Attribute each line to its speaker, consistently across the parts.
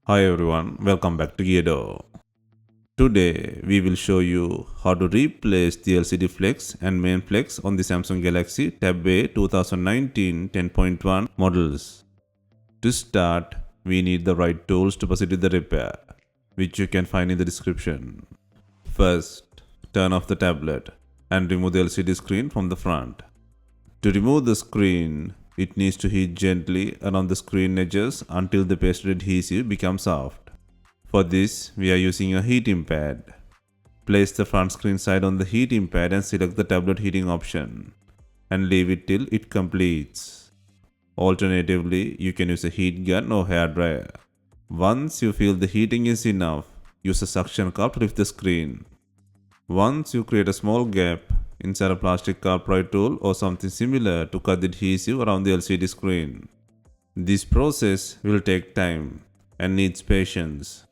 Speaker 1: Hi everyone, welcome back to Gedo. Today we will show you how to replace the LCD flex and main flex on the Samsung Galaxy Tab A 2019 10.1 models. To start, we need the right tools to proceed with the repair, which you can find in the description. First, turn off the tablet and remove the LCD screen from the front. To remove the screen, it needs to heat gently around the screen edges until the pasted adhesive becomes soft. For this, we are using a heating pad. Place the front screen side on the heating pad and select the tablet heating option and leave it till it completes. Alternatively, you can use a heat gun or hair dryer. Once you feel the heating is enough, use a suction cup to lift the screen. Once you create a small gap, insert a plastic carpet tool or something similar to cut the adhesive around the LCD screen. This process will take time and needs patience.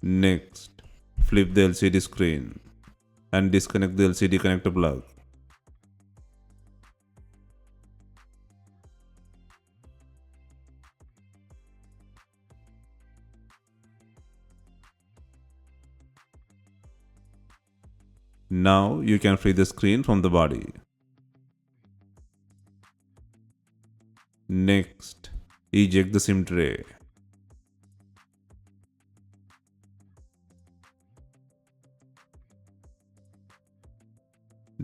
Speaker 1: Next, flip the LCD screen and disconnect the LCD connector plug. Now you can free the screen from the body. Next, eject the SIM tray.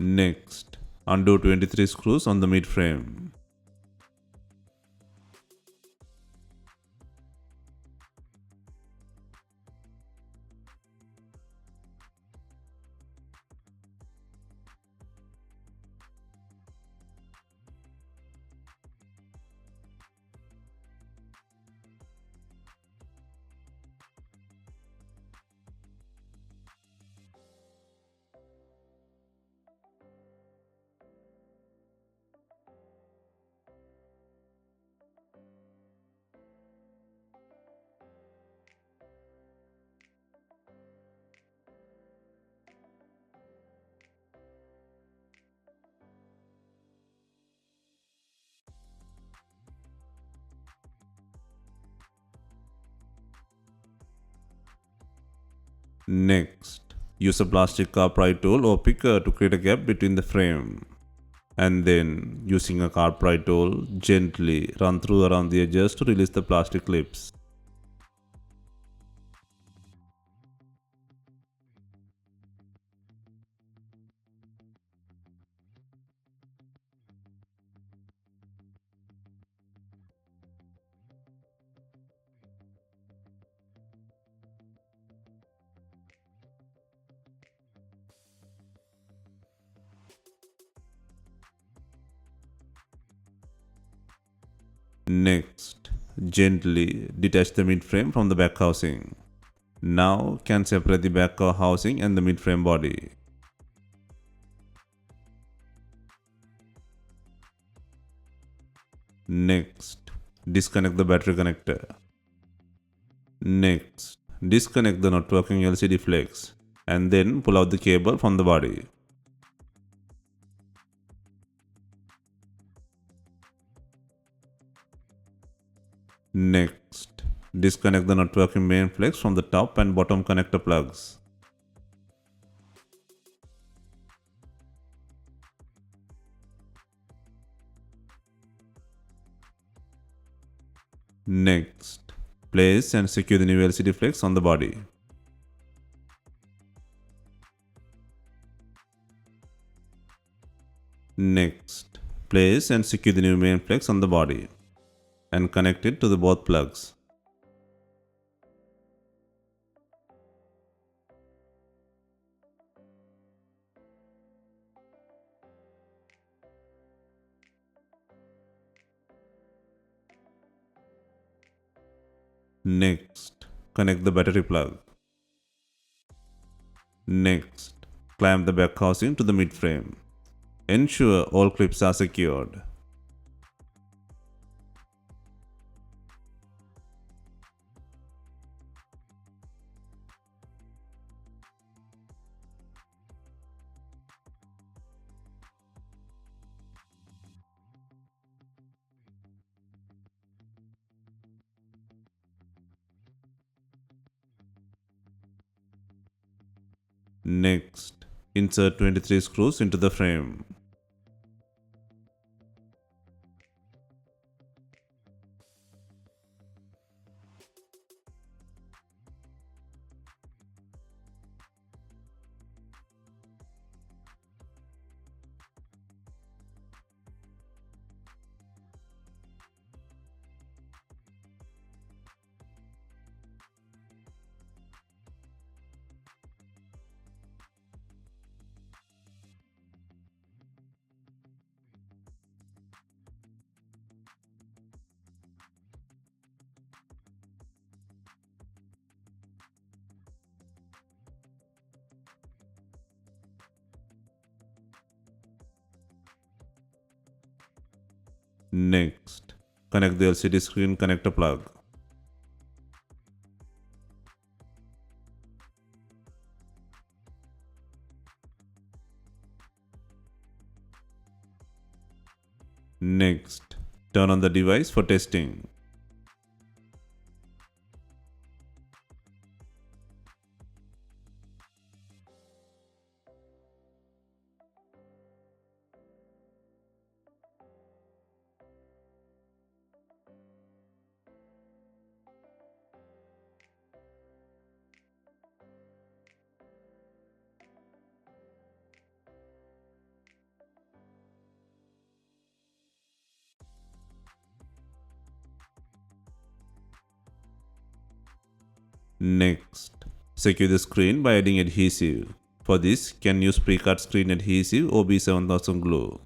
Speaker 1: Next, undo 23 screws on the mid frame. Next, use a plastic upright tool or picker to create a gap between the frame. And then, using a upright tool, gently run through around the edges to release the plastic clips. Next, gently detach the mid-frame from the back housing. Now can separate the back housing and the mid-frame body. Next, disconnect the battery connector. Next, disconnect the not working LCD flex and then pull out the cable from the body. Next, disconnect the networking main flex from the top and bottom connector plugs. Next, place and secure the new LCD flex on the body. Next, place and secure the new main flex on the body and connect it to the both plugs. Next, connect the battery plug. Next, clamp the back housing to the mid frame. Ensure all clips are secured. Next, insert 23 screws into the frame. Next, connect the LCD screen connector plug. Next, turn on the device for testing. Next, secure the screen by adding adhesive. For this, can use pre-cut screen adhesive or B7000 glue.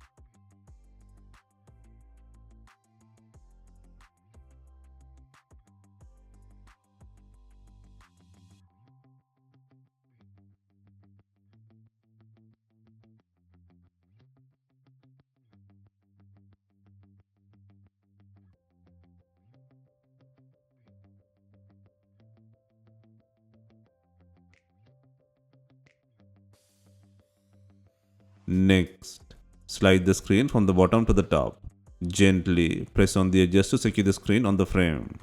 Speaker 1: Next, slide the screen from the bottom to the top. Gently press on the edges to secure the screen on the frame.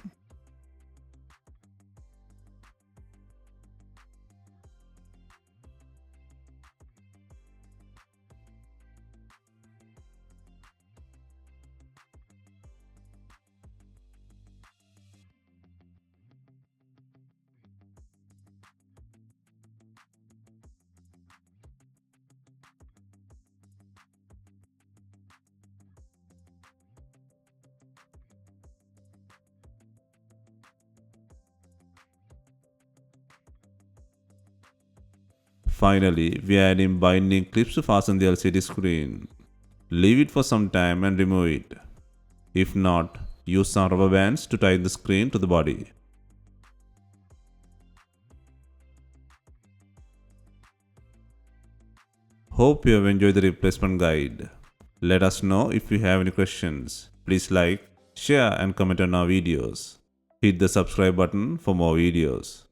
Speaker 1: Finally, we are adding binding clips to fasten the LCD screen. Leave it for some time and remove it. If not, use some rubber bands to tie the screen to the body. Hope you have enjoyed the replacement guide. Let us know if you have any questions. Please like, share and comment on our videos. Hit the subscribe button for more videos.